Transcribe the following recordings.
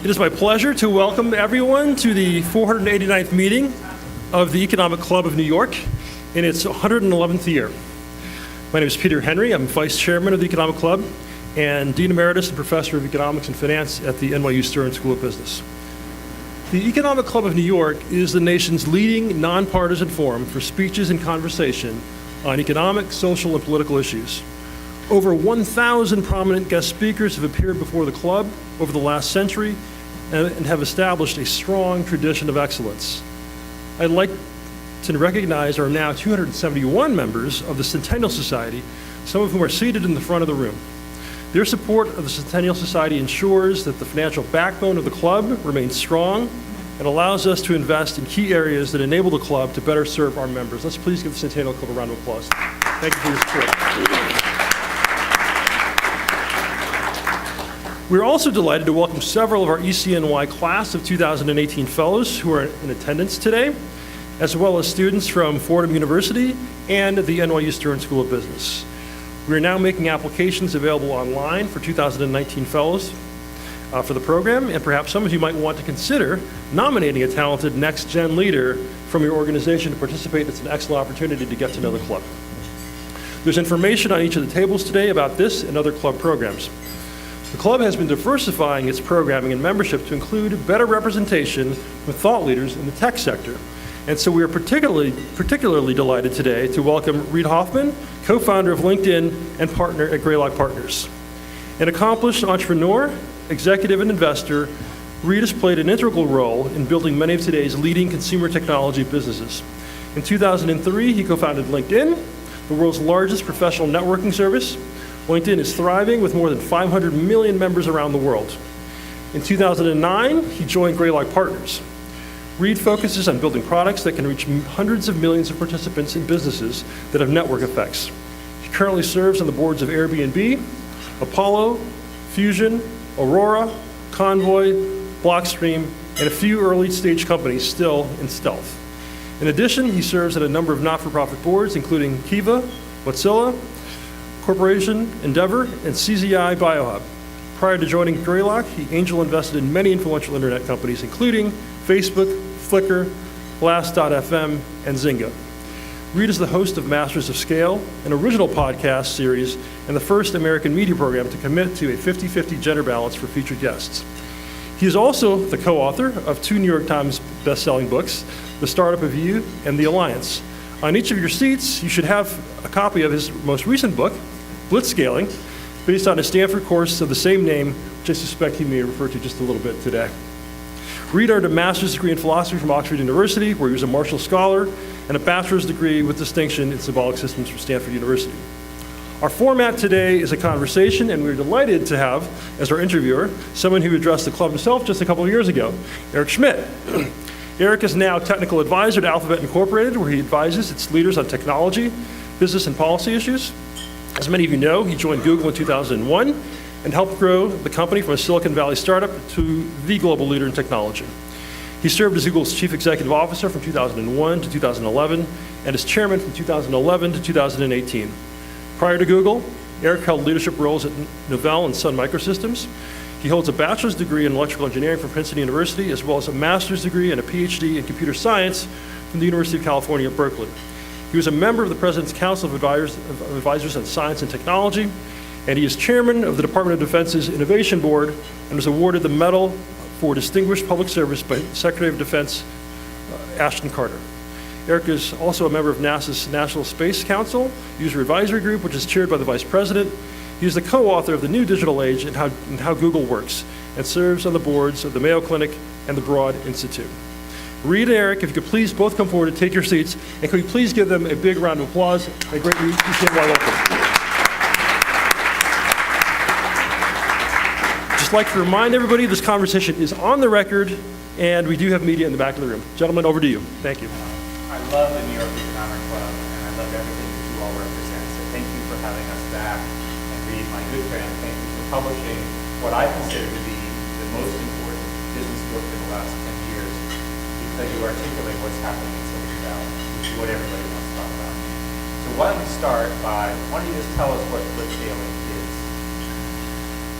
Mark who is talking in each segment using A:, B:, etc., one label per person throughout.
A: It is my pleasure to welcome everyone to the 489th meeting of the Economic Club of New York in its 111th year. My name is Peter Henry. I'm Vice Chairman of the Economic Club and Dean Emeritus and Professor of Economics and Finance at the NYU Stern School of Business. The Economic Club of New York is the nation's leading nonpartisan forum for speeches and conversation on economic, social, and political issues. Over 1,000 prominent guest speakers have appeared before the club over the last century and have established a strong tradition of excellence. I'd like to recognize our now 271 members of the Centennial Society, some of whom are seated in the front of the room. Their support of the Centennial Society ensures that the financial backbone of the club remains strong and allows us to invest in key areas that enable the club to better serve our members. Let's please give the Centennial Club a round of applause. Thank you for your support. We're also delighted to welcome several of our ECNY class of 2018 fellows who are in attendance today, as well as students from Fordham University and the NYU Stern School of Business. We are now making applications available online for 2019 fellows for the program, and perhaps some of you might want to consider nominating a talented next-gen leader from your organization to participate. It's an excellent opportunity to get to know the club. There's information on each of the tables today about this and other club programs. The club has been diversifying its programming and membership to include better representation from thought leaders in the tech sector. And so we are particularly delighted today to welcome Reid Hoffman, co-founder of LinkedIn and partner at Greylock Partners. An accomplished entrepreneur, executive, and investor, Reid has played an integral role in building many of today's leading consumer technology businesses. In 2003, he co-founded LinkedIn, the world's largest professional networking service. LinkedIn is thriving with more than 500 million members around the world. In 2009, he joined Greylock Partners. Reid focuses on building products that can reach hundreds of millions of participants in businesses that have network effects. He currently serves on the boards of Airbnb, Apollo, Fusion, Aurora, Convoy, Blockstream, and a few early stage companies still in stealth. In addition, he serves on a number of not-for-profit boards, including Kiva, Mozilla Corporation, Endeavor, and CZI Biohub. Prior to joining Greylock, he angel invested in many influential internet companies, including Facebook, Flickr, Last.fm, and Zynga. Reid is the host of Masters of Scale, an original podcast series, and the first American media program to commit to a 50-50 gender balance for featured guests. He is also the co-author of 2 New York Times best-selling books, The Startup of You and The Alliance. On each of your seats, you should have a copy of his most recent book, Blitzscaling, based on a Stanford course of the same name, which I suspect he may refer to just a little bit today. Reid earned a master's degree in philosophy from Oxford University, where he was a Marshall Scholar, and a bachelor's degree with distinction in symbolic systems from Stanford University. Our format today is a conversation, and we're delighted to have, as our interviewer, someone who addressed the club himself just a couple of years ago, Eric Schmidt. Eric is now technical advisor to Alphabet Incorporated, where he advises its leaders on technology, business, and policy issues. As many of you know, he joined Google in 2001 and helped grow the company from a Silicon Valley startup to the global leader in technology. He served as Google's chief executive officer from 2001 to 2011 and as chairman from 2011 to 2018. Prior to Google, Eric held leadership roles at Novell and Sun Microsystems. He holds a bachelor's degree in electrical engineering from Princeton University, as well as a master's degree and a PhD in computer science from the University of California at Berkeley. He was a member of the President's Council of Advisors on Science and Technology, and he is chairman of the Department of Defense's Innovation Board and was awarded the Medal for Distinguished Public Service by Secretary of Defense Ashton Carter. Eric is also a member of NASA's National Space Council User Advisory Group, which is chaired by the Vice President. He is the co-author of The New Digital Age and How Google Works, and serves on the boards of the Mayo Clinic and the Broad Institute. Reid and Eric, if you could please both come forward and take your seats, and could we please give them a big round of applause? A great ECNY welcome. Just like to remind everybody, this conversation is on the record, and we do have media in the back of the room. Gentlemen, over to you. Thank you.
B: I love the New York Economic Club, and I love everything that you all represent. So thank you for having us back. And Reid, my good friend, thank you for publishing what I consider to be the most important business book in the last 10 years, because you articulate what's happening in Silicon Valley, which is what everybody wants to talk about. So why don't we start by, why don't you just tell us what blitzscaling is?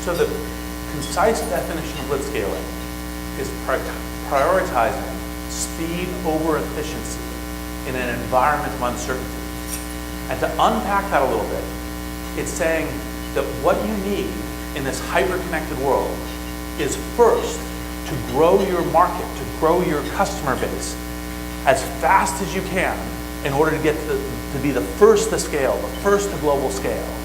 C: So the concise definition of blitzscaling is prioritizing speed over efficiency in an environment of uncertainty. And to unpack that a little bit, it's saying that what you need in this hyper-connected world is first to grow your market, to grow your customer base as fast as you can in order to get to be the first to scale, the first to global scale.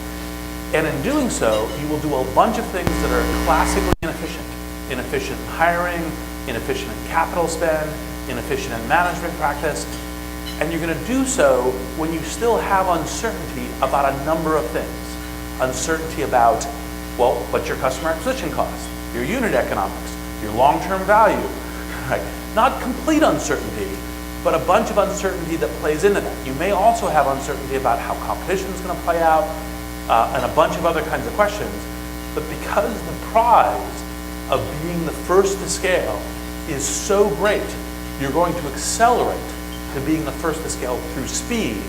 C: And in doing so, you will do a bunch of things that are classically inefficient. Inefficient in hiring, inefficient in capital spend, inefficient in management practice. And you're going to do so when you still have uncertainty about a number of things. Uncertainty about, well, what's your customer acquisition cost, your unit economics, your long-term value, right? Not complete uncertainty, but a bunch of uncertainty that plays into that. You may also have uncertainty about how competition is going to play out, and a bunch of other kinds of questions. But because the prize of being the first to scale is so great, you're going to accelerate to being the first to scale through speed,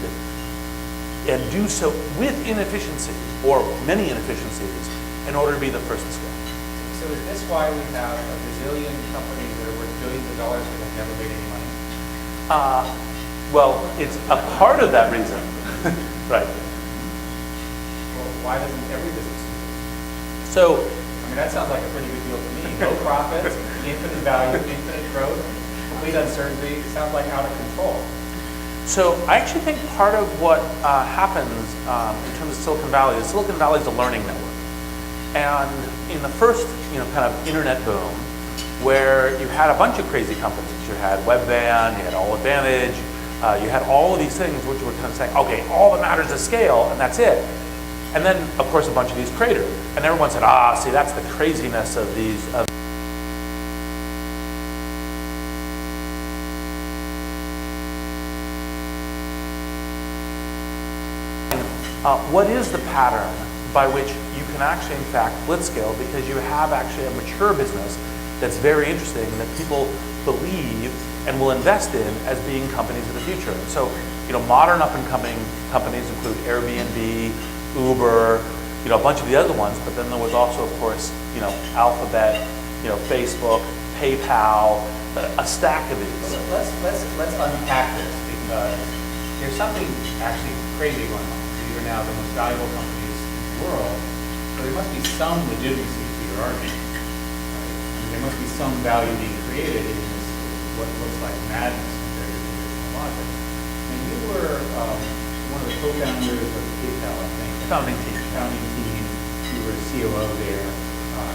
C: and do so with inefficiency, or many inefficiencies, in order to be the first to scale.
B: So is this why we have a bazillion companies that are worth billions of dollars that have never made any money?
C: Well, it's a part of that reason. Right.
B: Well, why doesn't every business do this?
C: So,
B: I mean, that sounds like a pretty good deal to me. Low profits, infinite value, infinite growth, complete uncertainty. It sounds like out of control.
C: So I actually think part of what happens in terms of Silicon Valley is Silicon Valley is a learning network. And in the first, kind of internet boom, where you had a bunch of crazy companies, you had Webvan, you had All Advantage, you had all of these things which were kind of saying, okay, all that matters is scale, and that's it. And then, of course, a bunch of these cratered, and everyone said, see, that's the craziness of these. What is the pattern by which you can actually, in fact, blitzscale, because you have actually a mature business that's very interesting and that people believe and will invest in as being companies of the future. And so, modern up-and-coming companies include Airbnb, Uber, a bunch of the other ones, but then there was also, of course, Alphabet, Facebook, PayPal, a stack of these.
B: Let's unpack this, because there's something actually crazy going on. These are now the most valuable companies in the world, so there must be some legitimacy to your argument. Right? There must be some value being created in this, what looks like madness compared to traditional logic. And you were one of the co-founders of PayPal, I think.
C: Founding team.
B: You were a COO there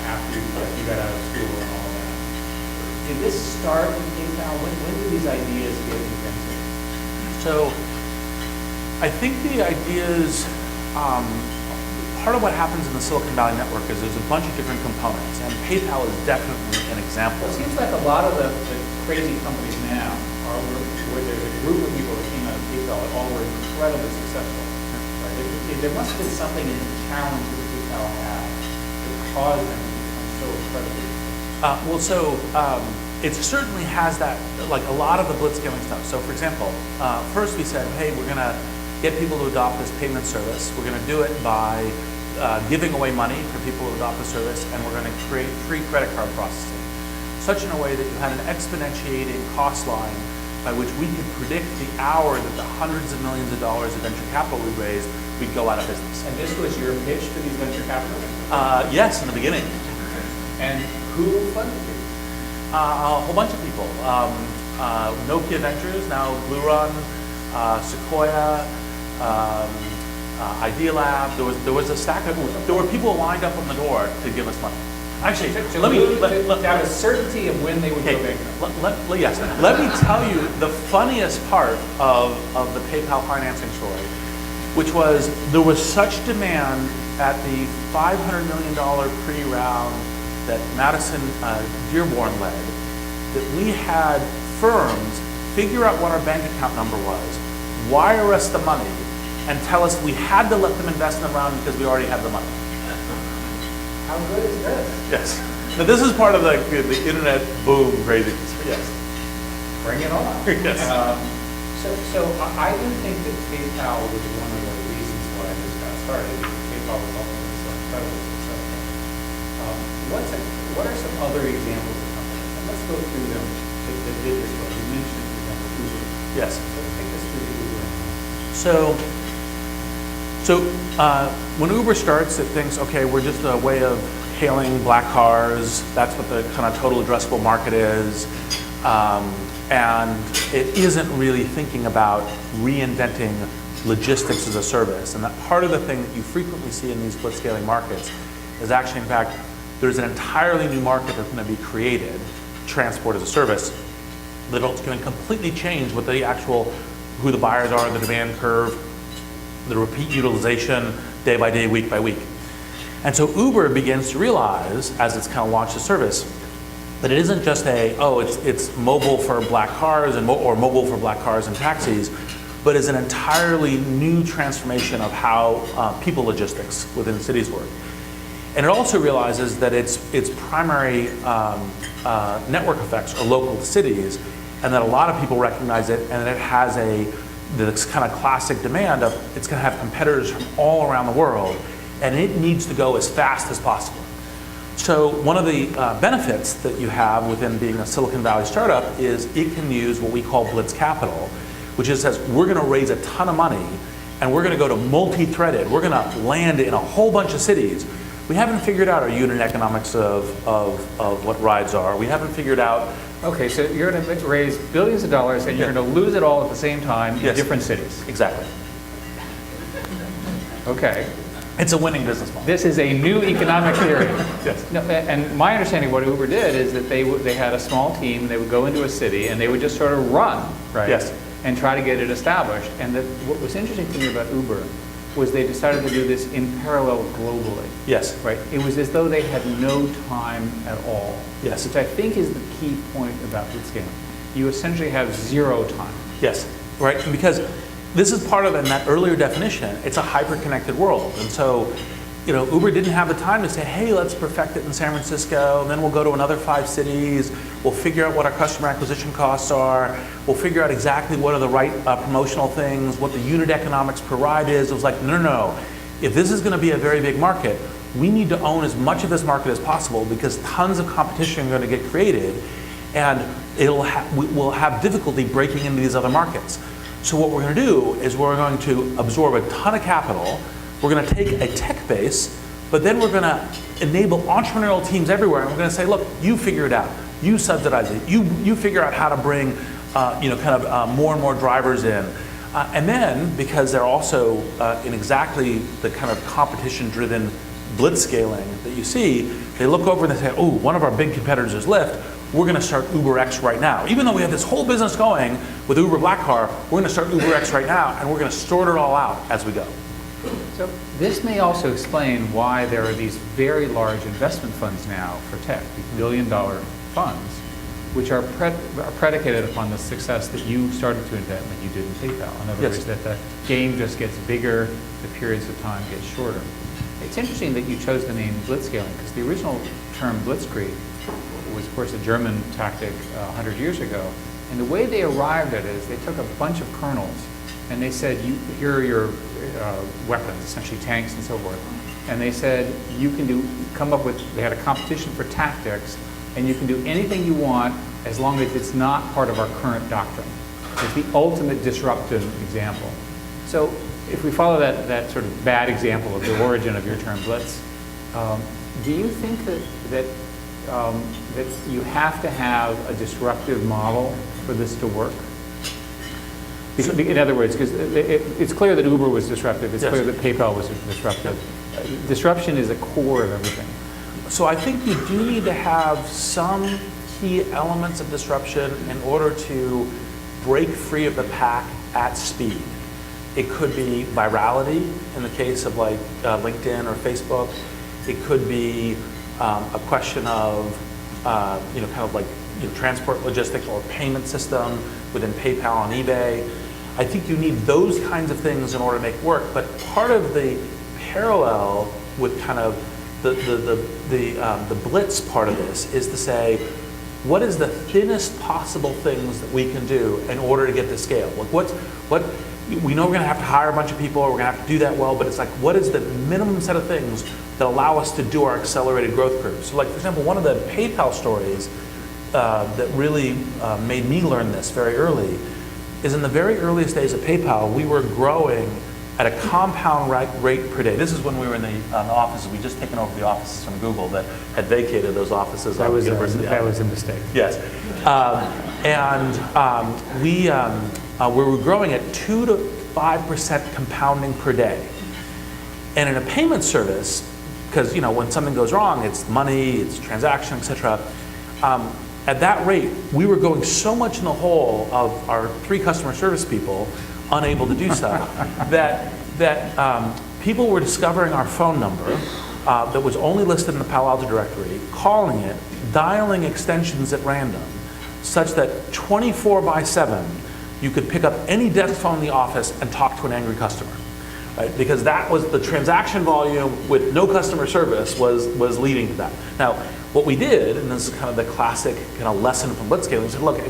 B: after you got out of school and all of that. Did this start in PayPal? When did these ideas get invented?
C: So, I think the ideas, part of what happens in the Silicon Valley network is there's a bunch of different components, and PayPal is definitely an example.
B: It seems like a lot of the crazy companies now are where there's a group of people that came out of PayPal that all were incredibly successful. Right? There must have been something in the challenge that PayPal had that caused them to become so incredibly successful.
C: It certainly has that, like a lot of the blitzscaling stuff. So for example, first we said, hey, we're going to get people to adopt this payment service. We're going to do it by giving away money for people who adopt the service, and we're going to create free credit card processing, such in a way that you had an exponentiating cost line by which we could predict the hour that the hundreds of millions of dollars of venture capital we raised, we'd go out of business.
B: And this was your pitch to these venture capitalists?
C: Yes, in the beginning.
B: And who funded you?
C: A whole bunch of people. Nokia Ventures, now Blue Run, Sequoia, Idea Lab. There was a stack of, there were people lined up on the door to give us money. Actually,
B: let have a certainty of when they would go bankrupt.
C: Yes. Let me tell you the funniest part of the PayPal financing story, which was there was such demand at the $500 million pre-round that Madison Dearborn led, that we had firms figure out what our bank account number was, wire us the money, and tell us we had to let them invest in the round because we already had the money.
B: How good is this?
C: Yes. Now this is part of the internet boom craziness. Yes.
B: Bring it on.
C: Yes.
B: So I do think that PayPal was one of the reasons why this got started. PayPal was ultimately so incredibly successful. What are some other examples of companies? And let's go through them that did this well. You mentioned, for example, Uber.
C: Yes.
B: So take us through the Uber.
C: When Uber starts, it thinks, okay, we're just a way of hailing black cars. That's what the kind of total addressable market is. And it isn't really thinking about reinventing logistics as a service. And that part of the thing that you frequently see in these blitzscaling markets is actually, in fact, there's an entirely new market that's going to be created, transport as a service, that's going to completely change what the actual, who the buyers are, the demand curve, the repeat utilization, day by day, week by week. And so Uber begins to realize, as it's kind of launched the service, that it isn't just it's mobile for black cars or mobile for black cars and taxis, but is an entirely new transformation of how people logistics within cities work. And it also realizes that its primary network effects are local to cities, and that a lot of people recognize it, and that it has this kind of classic demand of it's going to have competitors from all around the world, and it needs to go as fast as possible. So one of the benefits that you have within being a Silicon Valley startup is it can use what we call blitz capital, which is says we're going to raise a ton of money and we're going to go to multi-threaded. We're going to land in a whole bunch of cities. We haven't figured out our unit economics of what rides are. We haven't figured out.
B: Okay, so you're going to raise billions of dollars and you're going to lose it all at the same time in different cities.
C: Exactly.
B: Okay.
C: It's a winning business model.
B: This is a new economic theory.
C: Yes.
B: No, and my understanding of what Uber did is that they had a small team, they would go into a city, and they would just sort of run, right?
C: Yes.
B: And try to get it established. And what was interesting to me about Uber was they decided to do this in parallel globally.
C: Yes.
B: Right? It was as though they had no time at all.
C: Yes.
B: Which I think is the key point about blitzscaling. You essentially have zero time.
C: Yes. Right. And because this is part of, in that earlier definition, it's a hyper-connected world. And so, Uber didn't have the time to say, hey, let's perfect it in San Francisco, and then we'll go to another 5 cities, we'll figure out what our customer acquisition costs are, we'll figure out exactly what are the right promotional things, what the unit economics per ride is. It was like, no. If this is going to be a very big market, we need to own as much of this market as possible because tons of competition are going to get created, and we'll have difficulty breaking into these other markets. So what we're going to do is we're going to absorb a ton of capital, we're going to take a tech base, but then we're going to enable entrepreneurial teams everywhere, and we're going to say, look, you figure it out, you subsidize it, you figure out how to bring more and more drivers in. And then, because they're also in exactly the kind of competition-driven blitzscaling that you see, they look over and they say, oh, one of our big competitors is Lyft, we're going to start UberX right now. Even though we have this whole business going with Uber Black Car, we're going to start UberX right now, and we're going to sort it all out as we go.
B: So this may also explain why there are these very large investment funds now for tech, these billion-dollar funds, which are predicated upon the success that you started to invent and that you did in PayPal. In other words, that the game just gets bigger, the periods of time get shorter. It's interesting that you chose the name blitzscaling, because the original term blitzkrieg was, of course, a German tactic 100 years ago. And the way they arrived at it is they took a bunch of kernels and they said, here are your weapons, essentially tanks and so forth. And they said, they had a competition for tactics, and you can do anything you want as long as it's not part of our current doctrine. It's the ultimate disruptive example. So if we follow that sort of bad example of the origin of your term blitz, do you think that you have to have a disruptive model for this to work? In other words, because it's clear that Uber was disruptive, it's clear that PayPal was disruptive. Disruption is a core of everything.
C: So I think you do need to have some key elements of disruption in order to break free of the pack at speed. It could be virality in the case of like LinkedIn or Facebook. It could be a question of transport logistics or payment system within PayPal and eBay. I think you need those kinds of things in order to make it work. But part of the parallel with kind of the blitz part of this is to say, what is the thinnest possible things that we can do in order to get to scale? Like what we know we're going to have to hire a bunch of people, or we're going to have to do that well, but it's like, what is the minimum set of things that allow us to do our accelerated growth curve? So like, for example, one of the PayPal stories that really made me learn this very early is in the very earliest days of PayPal, we were growing at a compound rate per day. This is when we were in the offices. We'd just taken over the offices from Google that had vacated those offices.
D: That was
C: University.
D: that was a mistake.
C: Yes. We were growing at 2 to 5% compounding per day. And in a payment service, because when something goes wrong, it's money, it's transaction, etc. At that rate, we were going so much in the hole of our 3 customer service people, unable to do so, that people were discovering our phone number that was only listed in the Palo Alto directory, calling it, dialing extensions at random, such that 24/7 you could pick up any desk phone in the office and talk to an angry customer. Right? Because that was the transaction volume with no customer service was leading to that. Now, what we did, and this is kind of the classic kind of lesson from blitzscaling, we said, look,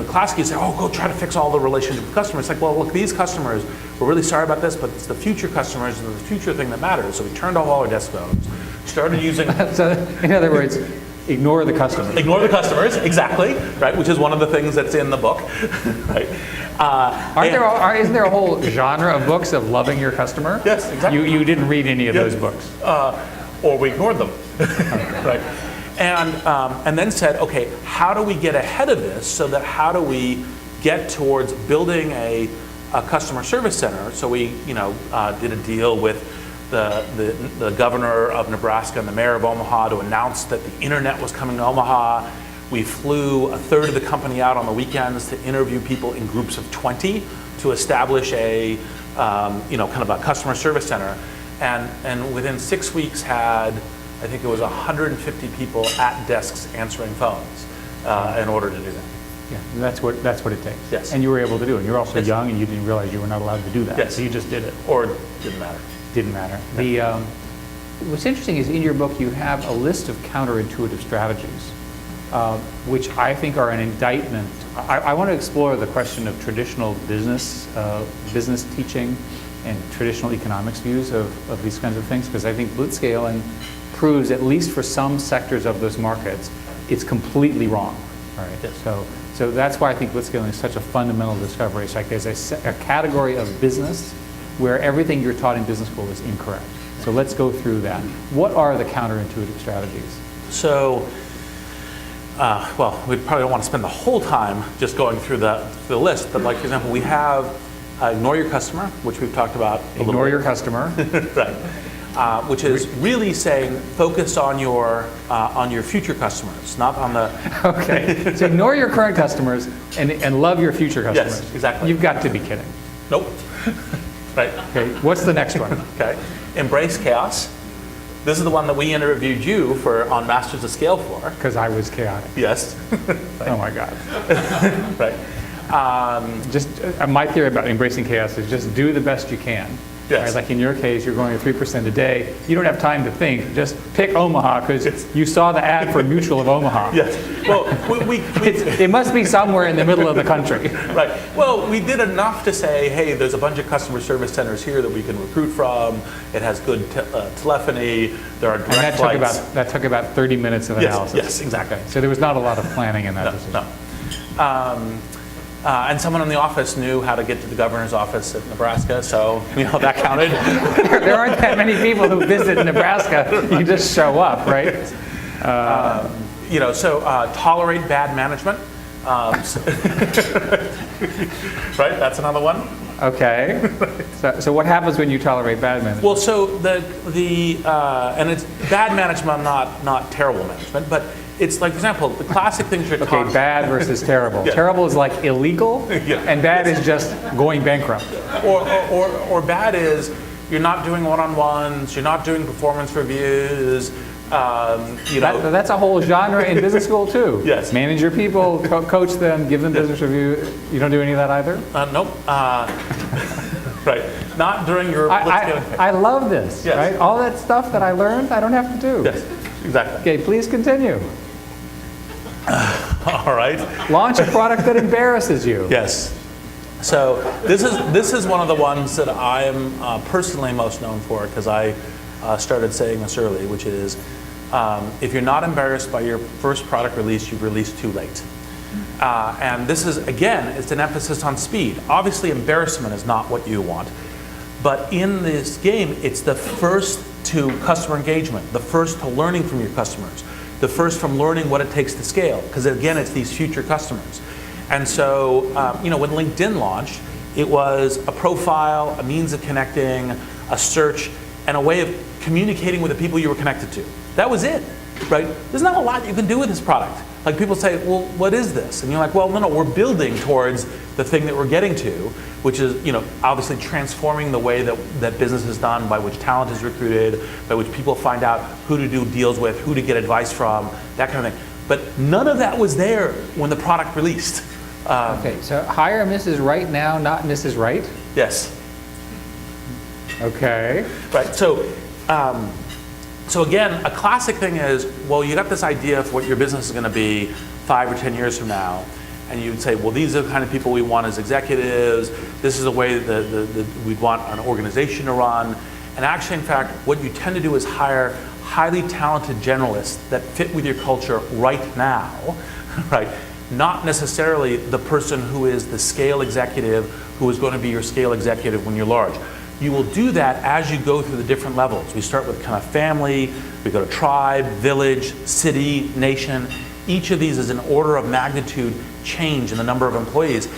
C: classically you say, oh, go try to fix all the relationship with customers. It's like, well, look, these customers, we're really sorry about this, but it's the future customers and the future thing that matters. So we turned off all our desk phones, started using...
D: So, in other words, ignore the customer.
C: Ignore the customers, exactly, right? Which is one of the things that's in the book, right?
D: Isn't there a whole genre of books of loving your customer?
C: Yes, exactly.
D: You didn't read any of those books.
C: Or we ignored them, right? And then said, okay, how do we get ahead of this? So that how do we get towards building a customer service center? So we, did a deal with the governor of Nebraska and the mayor of Omaha to announce that the internet was coming to Omaha. We flew a third of the company out on the weekends to interview people in groups of 20 to establish a, kind of a customer service center. And within 6 weeks had, I think it was 150 people at desks answering phones in order to do that.
D: Yeah, that's what it takes.
C: Yes.
D: And you were able to do it. And you're also
C: Yes.
D: young and you didn't realize you were not allowed to do that.
C: Yes.
D: So you just did it.
C: Or it didn't matter.
D: Didn't matter. What's interesting is in your book you have a list of counterintuitive strategies, which I think are an indictment. I want to explore the question of traditional business teaching and traditional economics views of these kinds of things, because I think blitzscaling proves, at least for some sectors of those markets, it's completely wrong. All right.
C: Yes.
D: So that's why I think blitzscaling is such a fundamental discovery. It's like there's a category of business where everything you're taught in business school is incorrect. So let's go through that. What are the counterintuitive strategies?
C: So, we probably don't want to spend the whole time just going through the list, but like, for example, we have ignore your customer, which we've talked about a little bit.
D: Ignore your customer.
C: Right. Which is really saying focus on your future customers, not on the...
D: Okay, so ignore your current customers and love your future customers.
C: Yes, exactly.
D: You've got to be kidding.
C: Nope. Right.
D: Okay, what's the next one?
C: Okay. Embrace chaos. This is the one that we interviewed you for on Masters of Scale for.
D: Because I was chaotic.
C: Yes.
D: Oh my God.
C: Right.
D: My theory about embracing chaos is just do the best you can.
C: Yes.
D: Right? Like in your case, you're going at 3% a day. You don't have time to think. Just pick Omaha because you saw the ad for Mutual of Omaha.
C: Yes. Well,
D: It must be somewhere in the middle of the country.
C: Right. Well, we did enough to say, hey, there's a bunch of customer service centers here that we can recruit from. It has good telephony. There are direct flights.
D: That took about 30 minutes of analysis.
C: Yes, exactly.
D: Okay. So there was not a lot of planning in that decision.
C: No. And someone in the office knew how to get to the governor's office at Nebraska, so that counted.
D: There aren't that many people who visit Nebraska. You just show up, right?
C: Tolerate bad management. Right, that's another one.
D: Okay. So what happens when you tolerate bad management?
C: Well, so and it's bad management, not terrible management, but it's like, for example, the classic things you're talking.
D: Okay, bad versus terrible.
C: Yeah.
D: Terrible is like illegal,
C: Yeah.
D: and bad is just going bankrupt.
C: Or bad is you're not doing one-on-ones, you're not doing performance reviews.
D: That's a whole genre in business school too.
C: Yes.
D: Manage your people, coach them, give them business review. You don't do any of that either?
C: Nope. Right. Not during your blitzscaling phase.
D: I love this.
C: Yes.
D: Right? All that stuff that I learned, I don't have to do.
C: Yes, exactly.
D: Okay, please continue.
C: All right.
D: Launch a product that embarrasses you.
C: Yes. So this is one of the ones that I am personally most known for, because I started saying this early, which is If you're not embarrassed by your first product release, you've released too late. And this is, again, it's an emphasis on speed. Obviously, embarrassment is not what you want. But in this game, it's the first to customer engagement, the first to learning from your customers, the first from learning what it takes to scale. Because again, it's these future customers. And so, when LinkedIn launched, it was a profile, a means of connecting, a search, and a way of communicating with the people you were connected to. That was it, right? There's not a lot you can do with this product. Like people say, well, what is this? And you're like, well, no, we're building towards the thing that we're getting to, which is, obviously transforming the way that business is done, by which talent is recruited, by which people find out who to do deals with, who to get advice from, that kind of thing. But none of that was there when the product released.
D: Okay, so hire Mrs. Right now, not Mrs. Right?
C: Yes.
D: Okay.
C: Right, so again, a classic thing is, well, you got this idea of what your business is going to be 5 or 10 years from now, and you'd say, well, these are the kind of people we want as executives, this is the way that we'd want an organization to run, and actually, in fact, what you tend to do is hire highly talented generalists that fit with your culture right now, right? Not necessarily the person who is the scale executive who is going to be your scale executive when you're large. You will do that as you go through the different levels. We start with kind of family, we go to tribe, village, city, nation. Each of these is an order of magnitude change in the number of employees.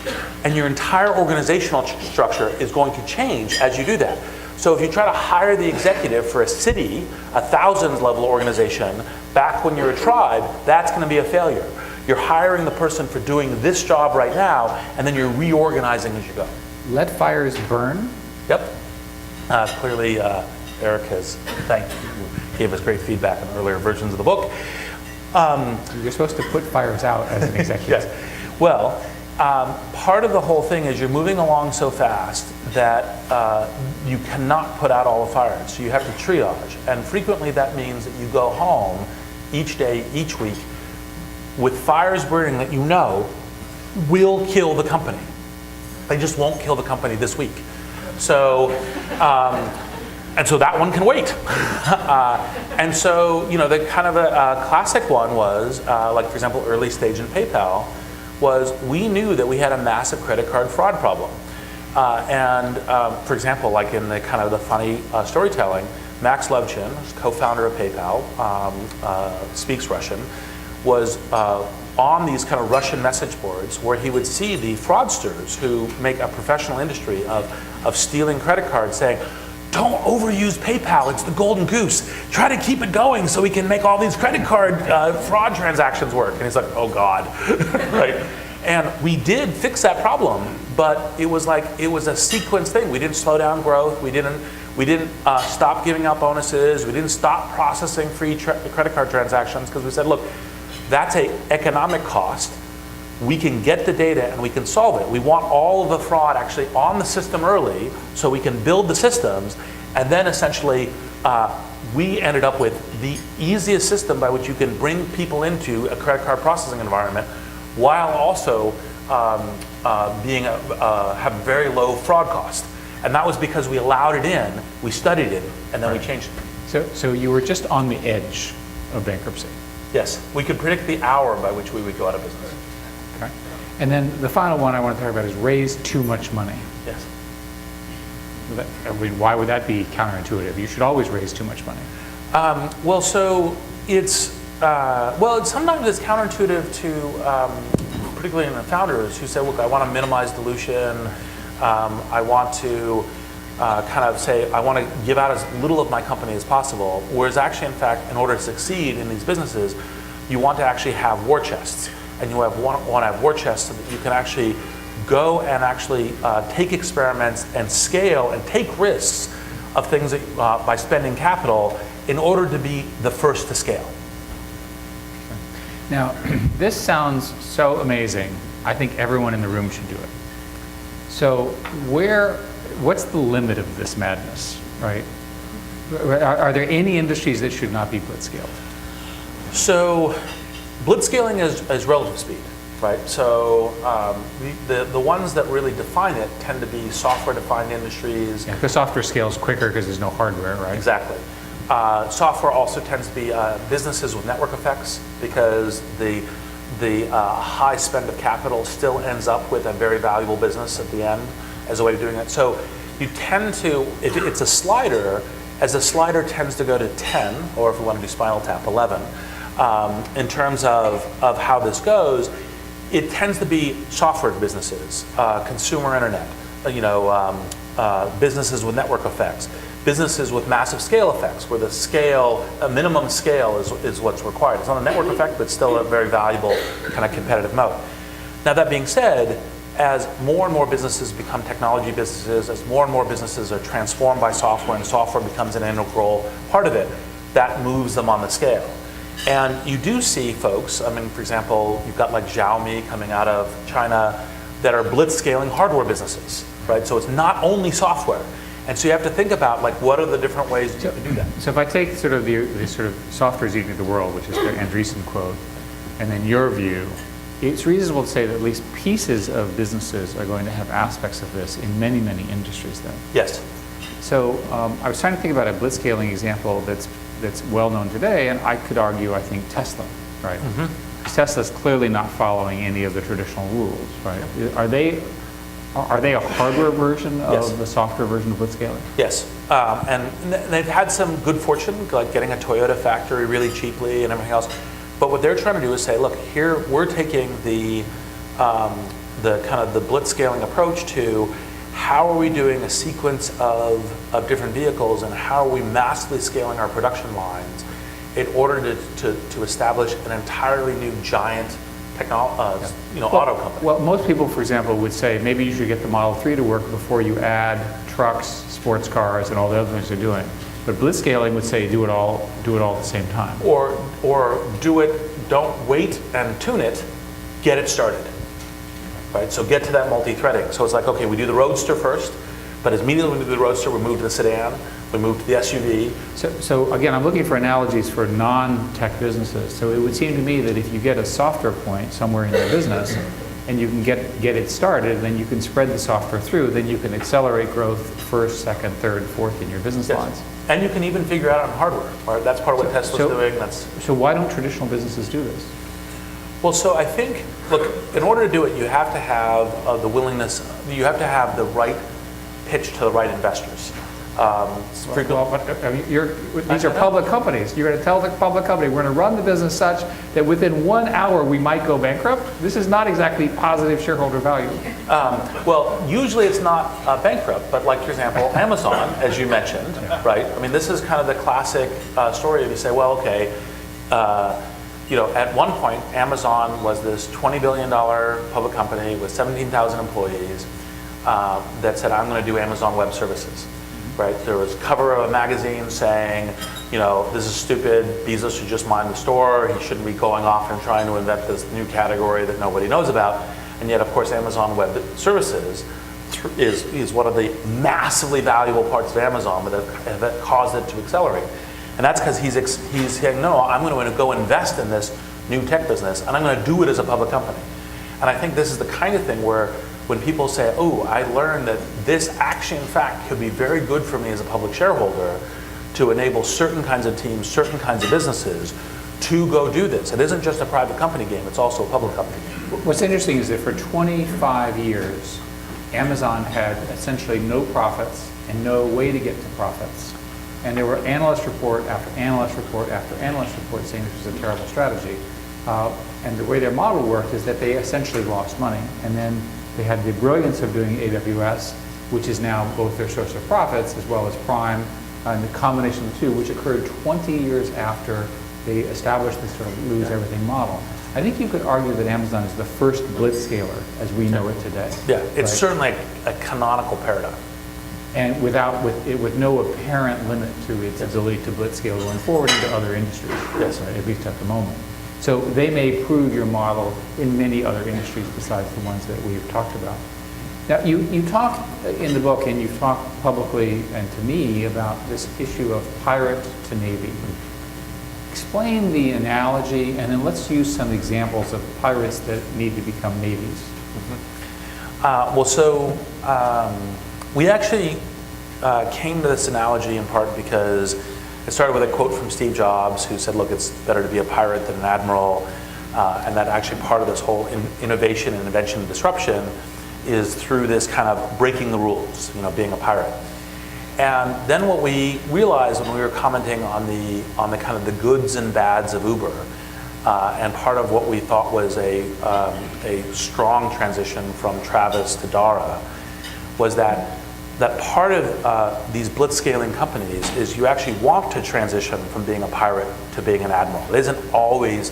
C: And your entire organizational structure is going to change as you do that. So if you try to hire the executive for a city, a thousands level organization, back when you're a tribe, that's going to be a failure. You're hiring the person for doing this job right now, and then you're reorganizing as you go. Let fires burn? Yep. Clearly, Eric gave us great feedback on earlier versions of the book.
D: You're supposed to put fires out as an executive.
C: Yes. Well, part of the whole thing is you're moving along so fast that you cannot put out all the fires. So you have to triage. And frequently that means that you go home each day, each week, with fires burning that you know will kill the company. They just won't kill the company this week. So, and so that one can wait. And so, the kind of a classic one was, like for example, early stage in PayPal, was we knew that we had a massive credit card fraud problem. For example, like in the kind of the funny storytelling, Max Levchin, co-founder of PayPal, speaks Russian, was on these kind of Russian message boards where he would see the fraudsters who make a professional industry of stealing credit cards saying, don't overuse PayPal, it's the golden goose. Try to keep it going so we can make all these credit card fraud transactions work. And he's like, oh God, right? And we did fix that problem, but it was a sequence thing. We didn't slow down growth. We didn't stop giving out bonuses. We didn't stop processing free credit card transactions because we said, look, that's an economic cost. We can get the data and we can solve it. We want all of the fraud actually on the system early so we can build the systems, and then essentially we ended up with the easiest system by which you can bring people into a credit card processing environment while also have very low fraud cost. And that was because we allowed it in, we studied it, and then we changed it.
D: So you were just on the edge of bankruptcy.
C: Yes, we could predict the hour by which we would go out of business.
D: Okay. And then the final one I want to talk about is raise too much money.
C: Yes.
D: Why would that be counterintuitive? You should always raise too much money.
C: Sometimes it's counterintuitive to, particularly in the founders who say, look, I want to minimize dilution. I want to I want to give out as little of my company as possible. Whereas actually, in fact, in order to succeed in these businesses, you want to actually have war chests. And you want to have war chests so that you can actually go and actually take experiments and scale and take risks of things that, by spending capital in order to be the first to scale.
D: Now, this sounds so amazing. I think everyone in the room should do it. So what's the limit of this madness, right? Are there any industries that should not be blitzscaled?
C: So blitzscaling is relative speed, right? So the ones that really define it tend to be software-defined industries.
D: Yeah, because software scales quicker because there's no hardware, right?
C: Exactly. Software also tends to be businesses with network effects, because the high spend of capital still ends up with a very valuable business at the end as a way of doing it. So you tend to, if it's a slider, as the slider tends to go to 10, or if we want to do Spinal Tap, 11, in terms of how this goes, it tends to be software businesses, consumer internet, businesses with network effects, businesses with massive scale effects, where the scale, a minimum scale is what's required. It's not a network effect, but still a very valuable kind of competitive moat. Now, that being said, as more and more businesses become technology businesses, as more and more businesses are transformed by software and software becomes an integral part of it, that moves them on the scale. And you do see folks, I mean, for example, you've got like Xiaomi coming out of China that are blitzscaling hardware businesses, right? So it's not only software. And so you have to think about, like, what are the different ways you can do that?
D: So if I take sort of the sort of software is eating the world, which is the Andreessen quote, and then your view, it's reasonable to say that at least pieces of businesses are going to have aspects of this in many, many industries then.
C: Yes.
D: So I was trying to think about a blitzscaling example that's well known today, and I could argue, I think, Tesla, right? Mm-hmm. Tesla's clearly not following any of the traditional rules, right? Are they a hardware version of the software version of blitzscaling?
C: Yes, and they've had some good fortune, like getting a Toyota factory really cheaply and everything else. But what they're trying to do is say, look, here we're taking the kind of the blitzscaling approach to how are we doing a sequence of different vehicles, and how are we massively scaling our production lines in order to establish an entirely new giant auto company.
D: Well, most people, for example, would say maybe you should get the Model 3 to work before you add trucks, sports cars, and all the other things they're doing. But blitzscaling would say do it all at the same time.
C: Or do it, don't wait and tune it, get it started. Right? So get to that multi-threading. So it's like, okay, we do the Roadster first, but as immediately we do the Roadster, we move to the sedan, we move to the SUV.
D: So again, I'm looking for analogies for non-tech businesses. So it would seem to me that if you get a software point somewhere in your business, and you can get it started, then you can spread the software through, then you can accelerate growth first, second, third, fourth in your business lines.
C: And you can even figure out on hardware. Right? That's part of what Tesla's doing.
D: So why don't traditional businesses do this?
C: Well, so I think, look, in order to do it, you have to have the willingness, you have to have the right pitch to the right investors.
D: These are public companies. You're going to tell the public company, we're going to run the business such that within 1 hour we might go bankrupt? This is not exactly positive shareholder value.
C: Well, usually it's not bankrupt, but like, for example, Amazon, as you mentioned, right? I mean, this is kind of the classic story of you say, well, okay, at one point, Amazon was this $20 billion public company with 17,000 employees that said, I'm going to do Amazon Web Services. Right? There was a cover of a magazine saying, this is stupid, Bezos should just mind the store, he shouldn't be going off and trying to invent this new category that nobody knows about. And yet, of course, Amazon Web Services is one of the massively valuable parts of Amazon that caused it to accelerate. And that's because he's saying, no, I'm going to go invest in this new tech business, and I'm going to do it as a public company. And I think this is the kind of thing where when people say, oh, I learned that this actually, in fact, could be very good for me as a public shareholder to enable certain kinds of teams, certain kinds of businesses to go do this. It isn't just a private company game, it's also a public company game.
D: What's interesting is that for 25 years, Amazon had essentially no profits and no way to get to profits. And there were analyst report after analyst report after analyst report saying this was a terrible strategy. And the way their model worked is that they essentially lost money. And then they had the brilliance of doing AWS, which is now both their source of profits as well as Prime, and the combination of the two, which occurred 20 years after they established this sort of lose everything model. I think you could argue that Amazon is the first blitzscaler as we know it today.
C: Yeah, it's certainly a canonical paradigm.
D: And with no apparent limit to its ability to blitzscale going forward into other industries,
C: yes,
D: right, at least at the moment. So they may prove your model in many other industries besides the ones that we've talked about. Now, you talk in the book, and you've talked publicly and to me about this issue of pirate to Navy. Explain the analogy, and then let's use some examples of pirates that need to become navies.
C: We actually came to this analogy in part because It started with a quote from Steve Jobs, who said, look, it's better to be a pirate than an admiral. And that actually part of this whole innovation and invention and disruption is through this kind of breaking the rules, being a pirate. And then what we realized when we were commenting on the kind of the goods and bads of Uber, and part of what we thought was a strong transition from Travis to Dara, was that part of these blitzscaling companies is you actually want to transition from being a pirate to being an admiral. It isn't always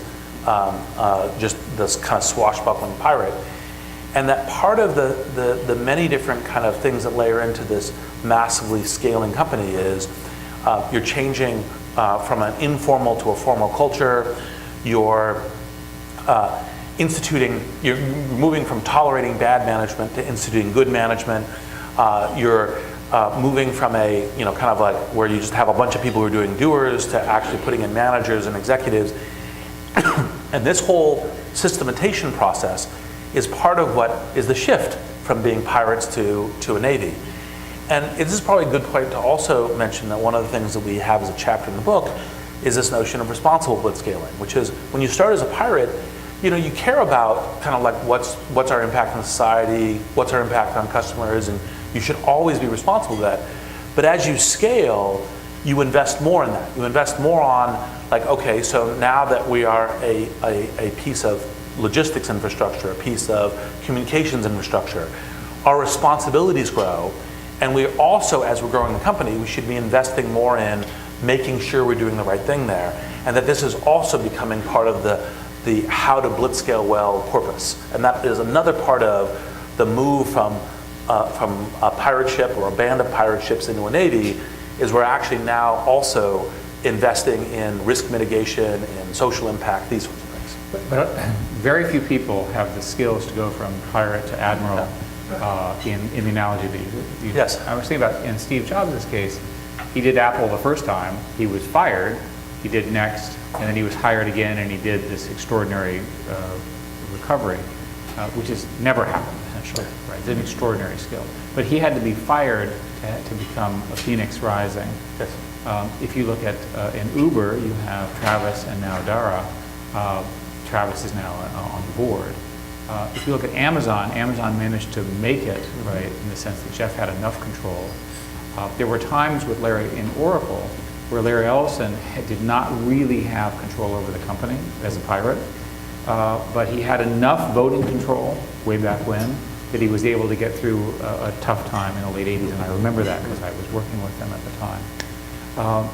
C: just this kind of swashbuckling pirate. And that part of the many different kind of things that layer into this massively scaling company is you're changing from an informal to a formal culture. You're you're moving from tolerating bad management to instituting good management. You're moving from a, kind of like where you just have a bunch of people who are doing doers to actually putting in managers and executives. And this whole systematization process is part of what is the shift from being pirates to a navy. And this is probably a good point to also mention that one of the things that we have as a chapter in the book is this notion of responsible blitzscaling, which is when you start as a pirate, you care about kind of like what's our impact on society, what's our impact on customers, and you should always be responsible for that. But as you scale, you invest more in that. You invest more on like, okay, so now that we are a piece of logistics infrastructure, a piece of communications infrastructure, our responsibilities grow. And we also, as we're growing the company, we should be investing more in making sure we're doing the right thing there. And that this is also becoming part of the how to blitzscale well corpus. And that is another part of the move from a pirate ship or a band of pirate ships into a navy, is we're actually now also investing in risk mitigation and social impact, these sorts of things.
D: But very few people have the skills to go from pirate to admiral in the analogy that you used.
C: Yes.
D: I was thinking about in Steve Jobs' case, he did Apple the first time, he was fired, he did Next, and then he was hired again and he did this extraordinary recovery, which has never happened essentially, right? It's an extraordinary skill. But he had to be fired to become a phoenix rising.
C: Yes.
D: If you look at in Uber, you have Travis and now Dara. Travis is now on the board. If you look at Amazon, Amazon managed to make it, right, in the sense that Jeff had enough control. There were times with Larry in Oracle where Larry Ellison did not really have control over the company as a pirate, but he had enough voting control way back when that he was able to get through a tough time in the late 80s, and I remember that because I was working with them at the time.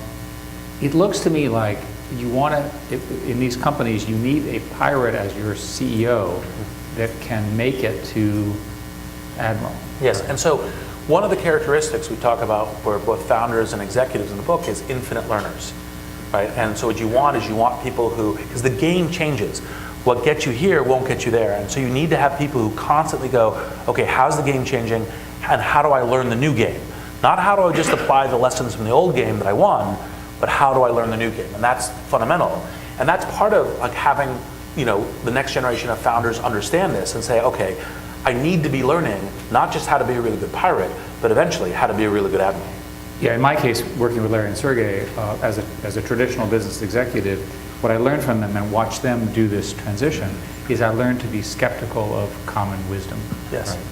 D: It looks to me like you want to, in these companies, you need a pirate as your CEO that can make it to admiral.
C: Yes, and so one of the characteristics we talk about for both founders and executives in the book is infinite learners, right? And so what you want is you want people who, because the game changes. What gets you here won't get you there. And so you need to have people who constantly go, okay, how's the game changing and how do I learn the new game? Not how do I just apply the lessons from the old game that I won, but how do I learn the new game? And that's fundamental. And that's part of like having, the next generation of founders understand this and say, okay, I need to be learning not just how to be a really good pirate, but eventually how to be a really good admiral.
D: Yeah, in my case, working with Larry and Sergey, as a traditional business executive, what I learned from them and watched them do this transition is I learned to be skeptical of common wisdom.
C: Yes.
D: Right?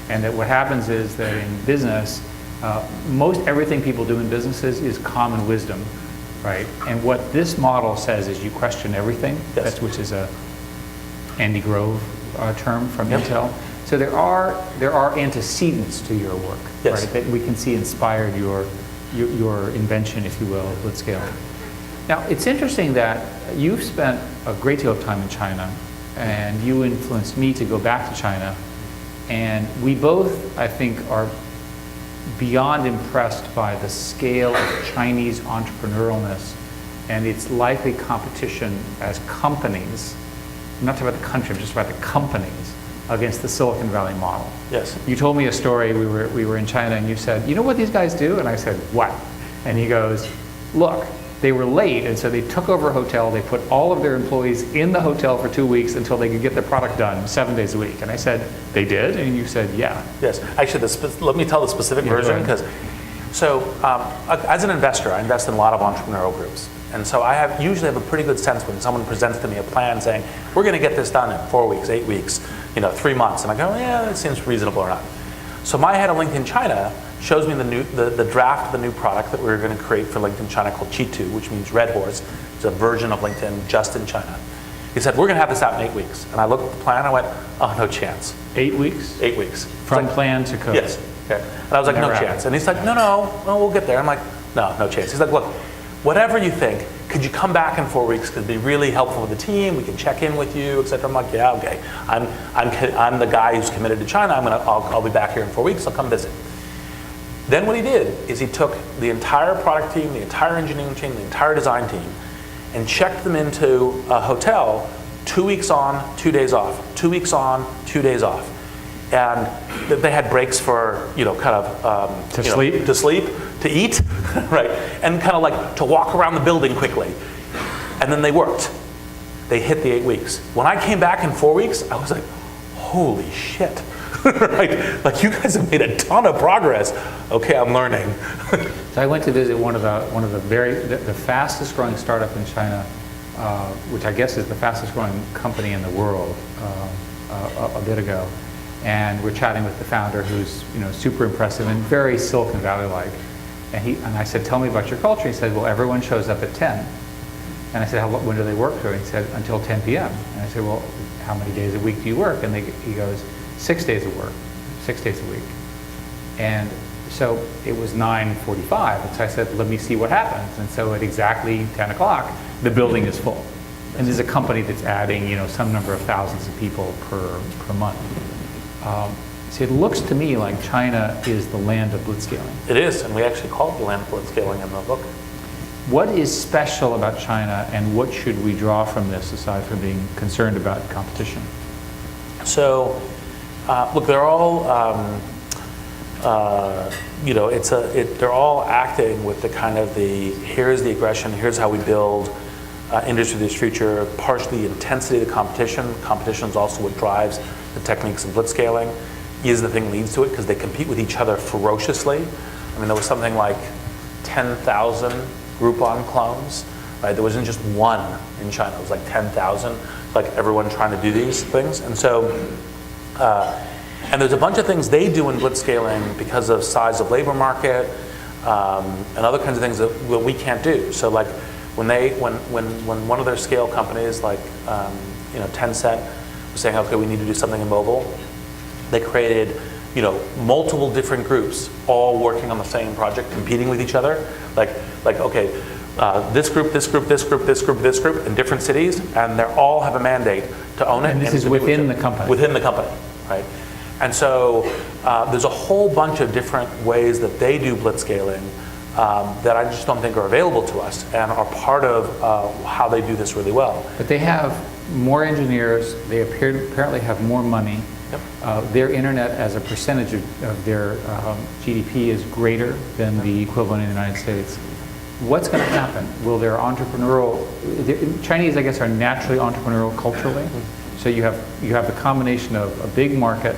D: And that what happens is that in business, most everything people do in businesses is common wisdom, right? And what this model says is you question everything,
C: Yes.
D: which is a Andy Grove term from Intel. So there are antecedents to your work,
C: Yes.
D: right? That we can see inspired your invention, if you will, of blitzscaling. Now, it's interesting that you've spent a great deal of time in China, and you influenced me to go back to China, and we both, I think, are beyond impressed by the scale of Chinese entrepreneurialness and its likely competition as companies, I'm not talking about the country, I'm just about the companies, against the Silicon Valley model.
C: Yes.
D: You told me a story, we were in China, and you said, you know what these guys do? And I said, what? And he goes, look, they were late, and so they took over a hotel, they put all of their employees in the hotel for 2 weeks until they could get their product done 7 days a week. And I said, they did? And you said, yeah.
C: Yes, actually, let me tell the specific
D: Yeah, go
C: version,
D: ahead.
C: because So as an investor, I invest in a lot of entrepreneurial groups. And so I usually have a pretty good sense when someone presents to me a plan saying, we're going to get this done in 4 weeks, 8 weeks, 3 months. And I go, yeah, that seems reasonable or not. So my head of LinkedIn China shows me the draft of the new product that we were going to create for LinkedIn China called Qitu, which means Red Horse. It's a version of LinkedIn just in China. He said, we're going to have this out in 8 weeks. And I looked at the plan, and I went, oh, no chance.
D: 8 weeks?
C: 8 weeks.
D: From plan to code?
C: Yes. Okay. And I was like, no chance. And he's like, no, we'll get there. I'm like, no chance. He's like, look, whatever you think, could you come back in 4 weeks? Could be really helpful with the team. We can check in with you, et cetera. I'm like, yeah, okay. I'm the guy who's committed to China. I'll be back here in 4 weeks. I'll come visit. Then what he did is he took the entire product team, the entire engineering team, the entire design team, and checked them into a hotel 2 weeks on, 2 days off. 2 weeks on, 2 days off. And they had breaks for, to sleep, to eat, right? And kind of like to walk around the building quickly. And then they worked. They hit the 8 weeks. When I came back in 4 weeks, I was like, holy shit. Right? Like, you guys have made a ton of progress. Okay, I'm learning.
D: So I went to visit one of the fastest growing startup in China, which I guess is the fastest growing company in the world, a bit ago. And we're chatting with the founder, who's super impressive and very Silicon Valley-like. And I said, tell me about your culture. He said, well, everyone shows up at 10. And I said, when do they work through? He said, until 10 p.m. And I said, well, how many days a week do you work? And he goes, 6 days of work, 6 days a week. And so it was 9:45. And so I said, let me see what happens. And so at exactly 10 o'clock, the building is full. And there's a company that's adding some number of thousands of people per month. So it looks to me like China is the land of blitzscaling.
C: It is, and we actually call it the land of blitzscaling in the book.
D: What is special about China, and what should we draw from this aside from being concerned about competition?
C: So, look, they're all, they're all acting with the kind of here's the aggression, here's how we build industry of this future, partially intensity of the competition. Competition is also what drives the techniques of blitzscaling. Is the thing leads to it because they compete with each other ferociously. I mean, there was something like 10,000 Groupon clones, right? There wasn't just one in China. It was like 10,000, like everyone trying to do these things. And so, and there's a bunch of things they do in blitzscaling because of size of labor market and other kinds of things that we can't do. So like when one of their scale companies, like Tencent, was saying, okay, we need to do something in mobile, they created multiple different groups all working on the same project, competing with each other. Like okay, this group, this group, this group, this group, this group in different cities, and they all have a mandate to own it.
D: And this is within the company.
C: Within the company, right? And so there's a whole bunch of different ways that they do blitzscaling that I just don't think are available to us and are part of how they do this really well.
D: But they have more engineers. They apparently have more money. Yep. Their internet as a percentage of their GDP is greater than the equivalent in the United States. What's going to happen? Will their Chinese, I guess, are naturally entrepreneurial culturally. So you have the combination of a big market,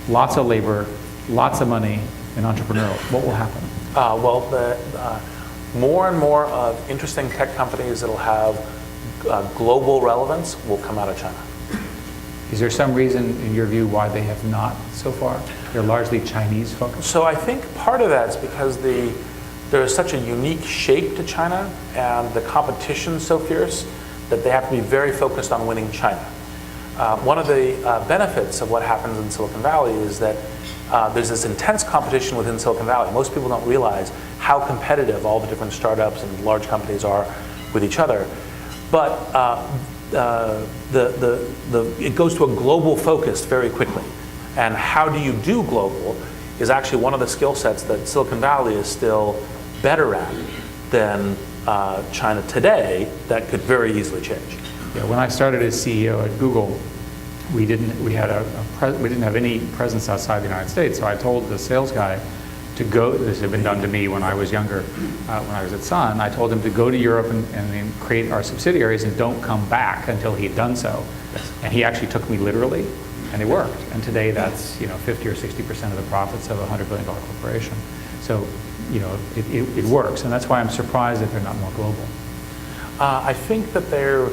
D: lots of labor, lots of money, and entrepreneurial. What will happen?
C: More and more of interesting tech companies that'll have global relevance will come out of China.
D: Is there some reason, in your view, why they have not so far? They're largely Chinese focused?
C: So I think part of that is because there is such a unique shape to China, and the competition's so fierce that they have to be very focused on winning China. One of the benefits of what happens in Silicon Valley is that there's this intense competition within Silicon Valley. Most people don't realize how competitive all the different startups and large companies are with each other. But it goes to a global focus very quickly. And how do you do global is actually one of the skill sets that Silicon Valley is still better at than China today that could very easily change.
D: Yeah, when I started as CEO at Google, we didn't have any presence outside the United States. So I told the sales guy to go. This had been done to me when I was younger, when I was at Sun. I told him to go to Europe and create our subsidiaries and don't come back until he'd done so. Yes. And he actually took me literally, and it worked. And today that's 50 or 60% of the profits of a $100 billion corporation. So it works. And that's why I'm surprised that they're not more global.
C: I think they're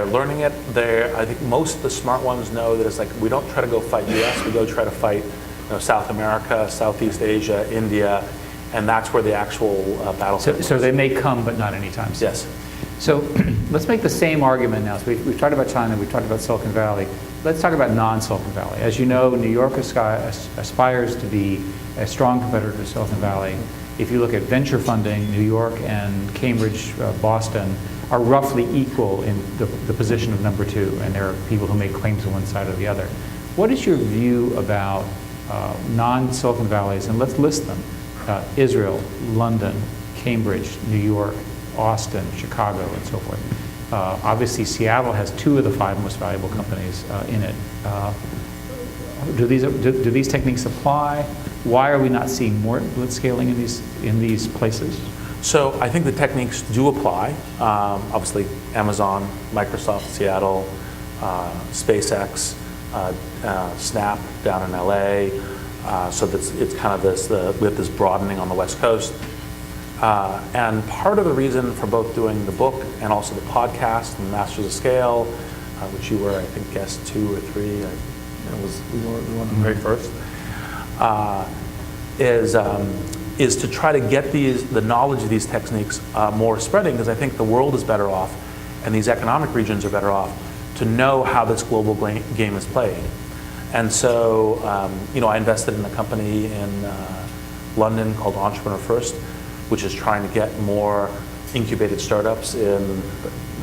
C: learning it. I think most of the smart ones know that it's like, we don't try to go fight US, we go try to fight South America, Southeast Asia, India, and that's where the actual battlefield
D: So they may come, but not anytime soon.
C: Yes.
D: So let's make the same argument now. So we've talked about China, we've talked about Silicon Valley. Let's talk about non-Silicon Valley. As you know, New York aspires to be a strong competitor to Silicon Valley. If you look at venture funding, New York and Cambridge, Boston are roughly equal in the position of number 2, and there are people who make claims on one side or the other. What is your view about non-Silicon Valleys, and let's list them: Israel, London, Cambridge, New York, Austin, Chicago, and so forth. Obviously, Seattle has 2 of the 5 most valuable companies in it. Do these techniques apply? Why are we not seeing more blitzscaling in these places?
C: So I think the techniques do apply. Obviously, Amazon, Microsoft, Seattle, SpaceX, Snap down in LA. So it's kind of this, we have this broadening on the West Coast. And part of the reason for both doing the book and also the podcast and Masters of Scale, which you were, I think, guest 2 or 3, we were one of the very first, is to try to get the knowledge of these techniques more spreading, because I think the world is better off, and these economic regions are better off to know how this global game is played. And so, I invested in a company in London called Entrepreneur First, which is trying to get more incubated startups in.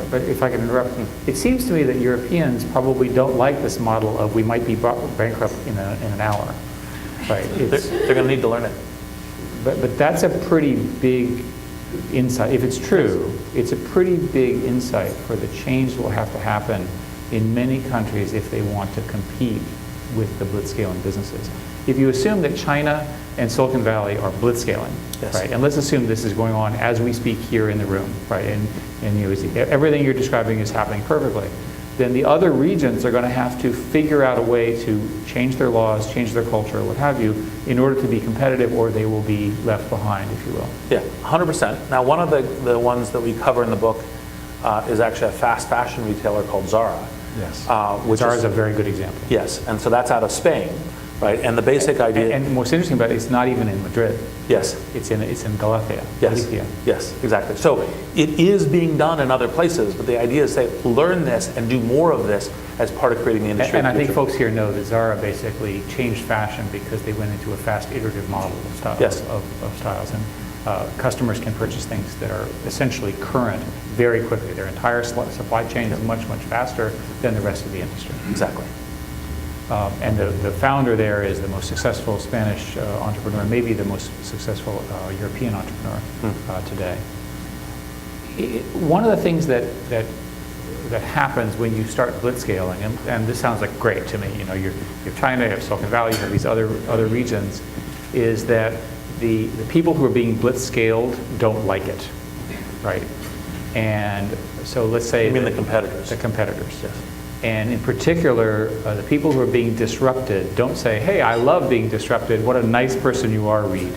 D: But if I can interrupt, it seems to me that Europeans probably don't like this model of we might be bankrupt in an hour. Right?
C: They're going to need to learn it.
D: But that's a pretty big insight. If it's true, it's a pretty big insight for the change that will have to happen in many countries if they want to compete with the blitzscaling businesses. If you assume that China and Silicon Valley are blitzscaling,
C: yes,
D: right? And let's assume this is going on as we speak here in the room, right? And everything you're describing is happening perfectly. Then the other regions are going to have to figure out a way to change their laws, change their culture, what have you, in order to be competitive, or they will be left behind, if you will.
C: Yeah, 100%. Now, one of the ones that we cover in the book is actually a fast fashion retailer called Zara.
D: Yes.
C: Zara
D: is a very good example.
C: Yes, and so that's out of Spain, right? And the basic idea.
D: And what's interesting about it, it's not even in Madrid.
C: Yes.
D: It's in Galicia.
C: Yes.
D: Galicia.
C: Yes, exactly. So it is being done in other places, but the idea is to learn this and do more of this as part of creating the industry.
D: And I think folks here know that Zara basically changed fashion because they went into a fast iterative model of styles.
C: Yes.
D: Of styles. And customers can purchase things that are essentially current very quickly. Their entire supply chain is much, much faster than the rest of the industry.
C: Exactly.
D: And the founder there is the most successful Spanish entrepreneur, maybe the most successful European entrepreneur today. One of the things that happens when you start blitzscaling, and this sounds like great to me, you have China, you have Silicon Valley, you have these other regions, is that the people who are being blitzscaled don't like it, right? And so let's say—
C: You mean the competitors?
D: The competitors.
C: Yes.
D: And in particular, the people who are being disrupted don't say, hey, I love being disrupted. What a nice person you are, Reid.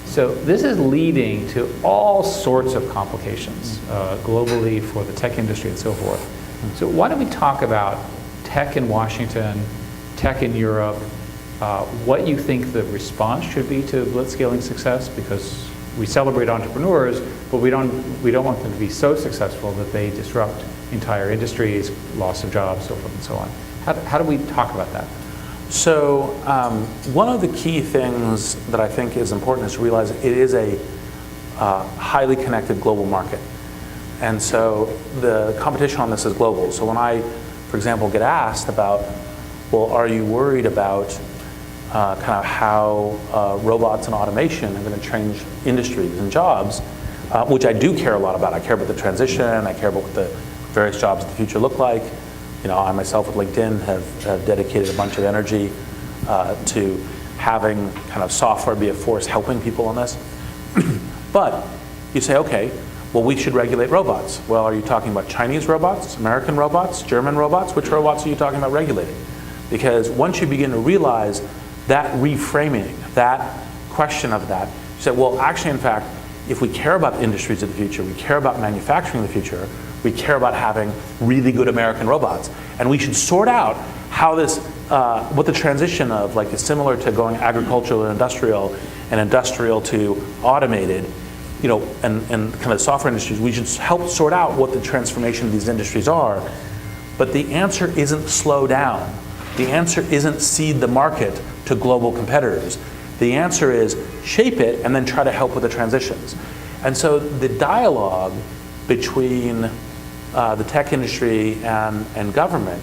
D: So this is leading to all sorts of complications globally for the tech industry and so forth. So why don't we talk about tech in Washington, tech in Europe, what you think the response should be to blitzscaling success, because we celebrate entrepreneurs, but we don't want them to be so successful that they disrupt entire industries, loss of jobs, so forth and so on. How do we talk about that?
C: So one of the key things that I think is important is to realize it is a highly connected global market. And so the competition on this is global. So when I, for example, get asked about, well, are you worried about kind of how robots and automation are going to change industries and jobs, which I do care a lot about. I care about the transition, I care about what the various jobs of the future look like. I myself with LinkedIn have dedicated a bunch of energy to having kind of software be a force helping people on this. But you say, okay, well, we should regulate robots. Well, are you talking about Chinese robots, American robots, German robots? Which robots are you talking about regulating? Because once you begin to realize that reframing, that question of that. You say, well, actually, in fact, if we care about the industries of the future, we care about manufacturing of the future, we care about having really good American robots, and we should sort out how this, what the transition of, like, is similar to going agricultural and industrial to automated, you know, and kind of software industries. We should help sort out what the transformation of these industries are. But the answer isn't slow down. The answer isn't cede the market to global competitors. The answer is shape it and then try to help with the transitions. And so the dialogue between the tech industry and government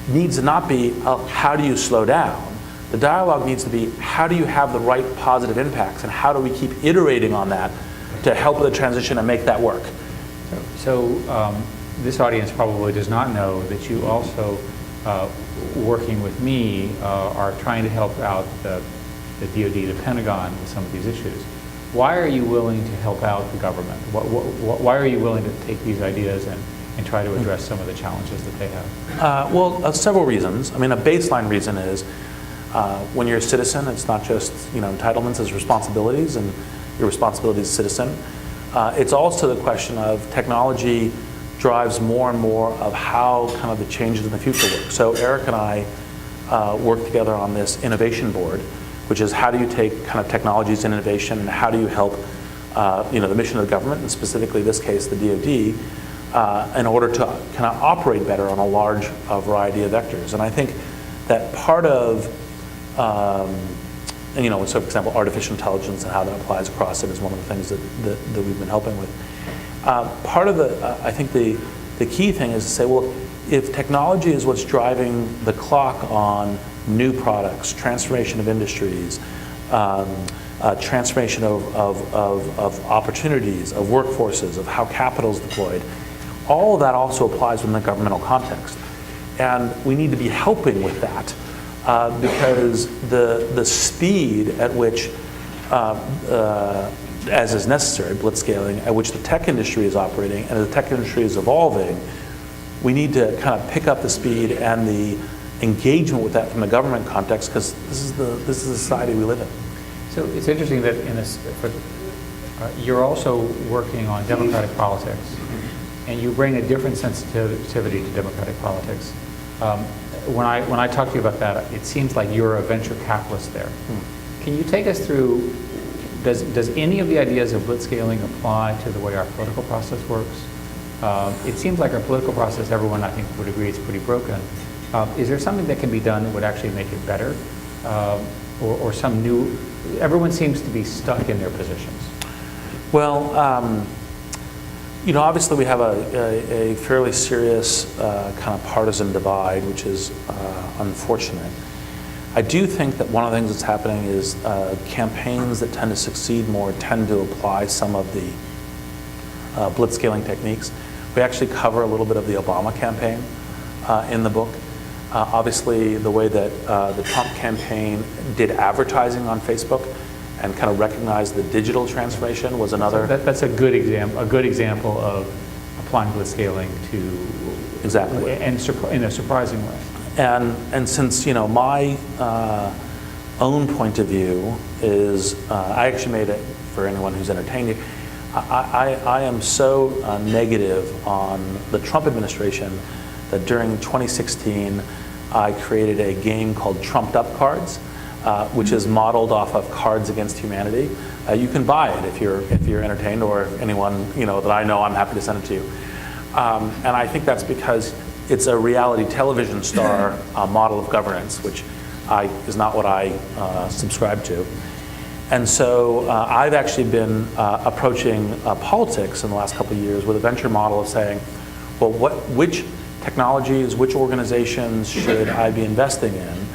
C: needs to not be, how do you slow down? The dialogue needs to be, how do you have the right positive impacts, and how do we keep iterating on that to help with the transition and make that work?
D: So this audience probably does not know that you also, working with me, are trying to help out the DoD, the Pentagon, with some of these issues. Why are you willing to help out the government? Why are you willing to take these ideas and try to address some of the challenges that they have?
C: Well, several reasons. I mean, a baseline reason is when you're a citizen, it's not just, you know, entitlements, it's responsibilities, and your responsibility as a citizen. It's also the question of technology drives more and more of how kind of the changes in the future work. So Eric and I work together on this innovation board, which is how do you take kind of technologies and innovation, and how do you help you know, the mission of the government, and specifically this case the DoD, in order to kind of operate better on a large variety of vectors. And I think that part of and, you know, so for example, artificial intelligence and how that applies across it is one of the things that we've been helping with. Part of I think the key thing is to say, well, if technology is what's driving the clock on new products, transformation of industries, transformation of opportunities, of workforces, of how capital is deployed, all of that also applies within the governmental context. And we need to be helping with that because the speed at which, as is necessary, blitzscaling, at which the tech industry is operating and the tech industry is evolving, we need to kind of pick up the speed and the engagement with that from the government context, because this is the society we live in.
D: So it's interesting that in this, you're also working on democratic politics, and you bring a different sensitivity to democratic politics. When I talk to you about that, it seems like you're a venture capitalist there. Can you take us through, does any of the ideas of blitzscaling apply to the way our political process works? It seems like our political process, everyone I think would agree, is pretty broken. Is there something that can be done that would actually make it better? Or some new, everyone seems to be stuck in their positions.
C: Well, you know, obviously we have a fairly serious kind of partisan divide, which is unfortunate. I do think that one of the things that's happening is campaigns that tend to succeed more tend to apply some of the blitzscaling techniques. We actually cover a little bit of the Obama campaign in the book. Obviously, the way that the Trump campaign did advertising on Facebook and kind of recognized the digital transformation was another.
D: So that's a good example of applying blitzscaling to
C: exactly,
D: and in a surprising way.
C: And since, you know, my own point of view is, I actually made it for anyone who's entertained you. I am so negative on the Trump administration that during 2016 I created a game called Trumped Up Cards, which is modeled off of Cards Against Humanity. You can buy it if you're entertained, or if anyone, you know, that I know, I'm happy to send it to you. And I think that's because it's a reality television star model of governance, which is not what I subscribe to. And so I've actually been approaching politics in the last couple of years with a venture model of saying, well, which technologies, which organizations should I be investing in,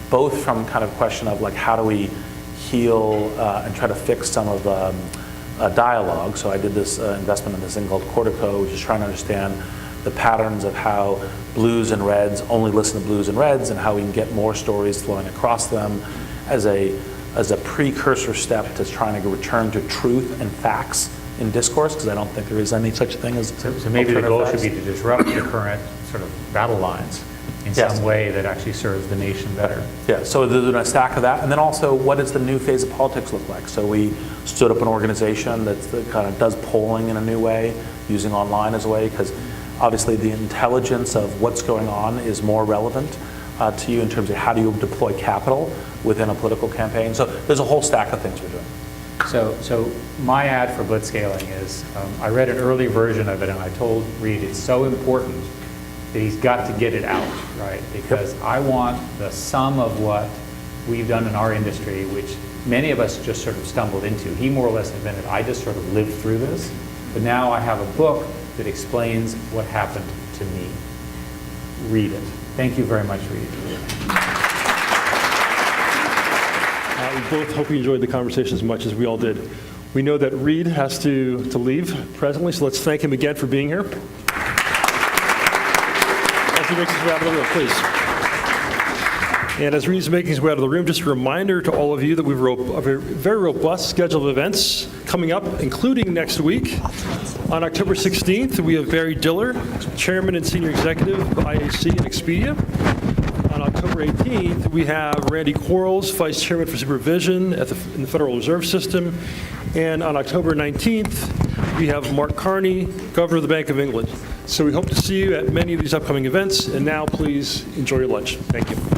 C: both from kind of question of like how do we heal and try to fix some of the dialogue. So I did this investment in this thing called Cortico, which is trying to understand the patterns of how blues and reds only listen to blues and reds, and how we can get more stories flowing across them as a precursor step to trying to return to truth and facts in discourse, because I don't think there is any such thing as
D: so maybe the goal
C: facts.
D: should be to disrupt the current sort of battle lines. in
C: Yes.
D: some way that actually serves the nation better.
C: Yeah, so there's a stack of that. And then also, what does the new phase of politics look like? So we stood up an organization that kind of does polling in a new way, using online as a way, because obviously the intelligence of what's going on is more relevant to you in terms of how do you deploy capital within a political campaign. So there's a whole stack of things we're doing.
D: So my ad for blitzscaling is, I read an early version of it and I told Reid it's so important that he's got to get it out, right? Because I want the sum of what we've done in our industry, which many of us just sort of stumbled into. He more or less invented, I just sort of lived through this, but now I have a book that explains what happened to me. Read it. Thank you very much, Reid.
A: We both hope you enjoyed the conversation as much as we all did. We know that Reid has to leave presently, so let's thank him again for being here. As he makes his way out of the room, please. And as Reid's making his way out of the room, just a reminder to all of you that we have a very robust schedule of events coming up, including next week. On October 16th, we have Barry Diller, Chairman and Senior Executive of IAC and Expedia. On October 18th, we have Randy Quarles, Vice Chairman for Supervision in the Federal Reserve System. And on October 19th, we have Mark Carney, Governor of the Bank of England. So we hope to see you at many of these upcoming events. And now, please enjoy your lunch. Thank you.